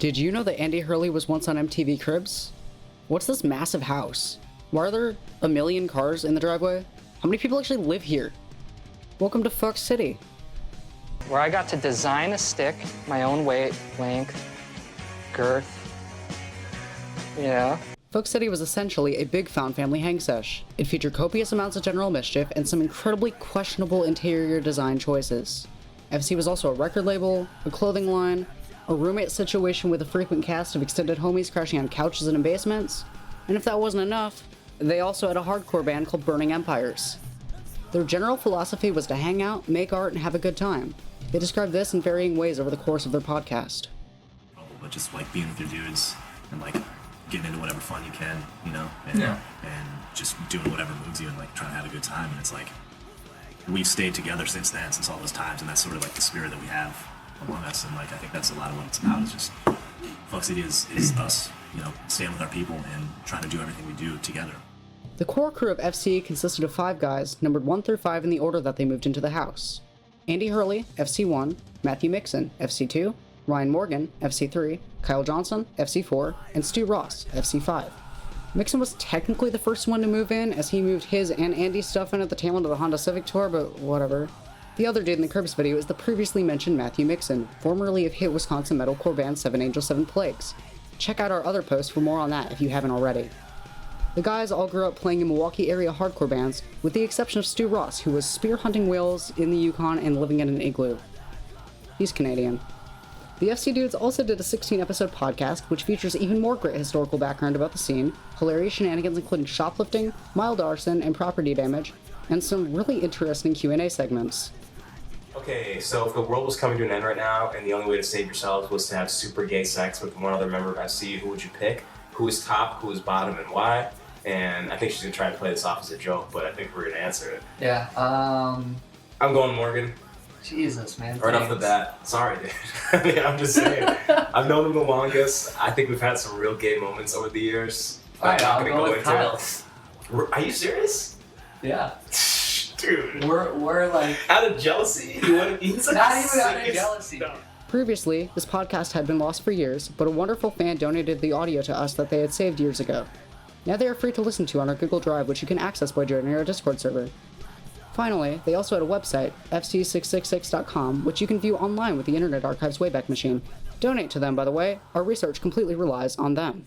Did you know that Andy Hurley was once on MTV Cribs? What's this massive house? Why are there a million cars in the driveway? How many people actually live here? Welcome to Fuck City. Where I got to design a stick, my own weight, length, girth, Fuck City was essentially a big found family hang sesh. It featured copious amounts of general mischief and some incredibly questionable interior design choices. FC was also a record label, a clothing line, a roommate situation with a frequent cast of extended homies crashing on couches and in basements, and if that wasn't enough, they also had a hardcore band called Burning Empires. Their general philosophy was to hang out, make art, and have a good time. They described this in varying ways over the course of their podcast. But just like being with your dudes and like getting into whatever fun you can, and just doing whatever moves you and like trying to have a good time. And it's like we've stayed together since then, since all those times, and that's sort of like the spirit that we have among us. And like I think that's a lot of what it's about. Is just Fuck City is us, staying with our people and trying to do everything we do together. The core crew of FC consisted of 5 guys, numbered 1 through 5 in the order that they moved into the house. Andy Hurley, FC1, Matthew Mixon, FC2, Ryan Morgan, FC3, Kyle Johnson, FC4, and Stu Ross, FC5. Mixon was technically the first one to move in, as he moved his and Andy's stuff in at the tail end of the Honda Civic tour, but whatever. The other dude in the Cribs video is the previously mentioned Matthew Mixon, formerly of hit Wisconsin metalcore band 7 Angels 7 Plagues. Check out our other posts for more on that if you haven't already. The guys all grew up playing in Milwaukee area hardcore bands, with the exception of Stu Ross, who was spear hunting whales in the Yukon and living in an igloo. He's Canadian. The FC Dudes also did a 16-episode podcast, which features even more great historical background about the scene, hilarious shenanigans including shoplifting, mild arson, and property damage, and some really interesting Q&A segments. Okay, so if the world was coming to an end right now, and the only way to save yourselves was to have super gay sex with one other member of FC, who would you pick? Who is top, who is bottom, and why? And I think she's gonna try to play this off as a joke, but I think we're gonna answer it. Yeah, I'm going Morgan. Jesus, man. Right off the bat. Sorry, dude. I'm just saying. I've known him the longest. I think we've had some real gay moments over the years. Alright, I'll go with into Kyle. it. Are you serious? Yeah. Dude. We're like... Out of jealousy? He's like Not even out of jealousy. No. Previously, this podcast had been lost for years, but a wonderful fan donated the audio to us that they had saved years ago. Now they are free to listen to on our Google Drive, which you can access by joining our Discord server. Finally, they also had a website, fc666.com, which you can view online with the Internet Archive's Wayback Machine. Donate to them, by the way. Our research completely relies on them.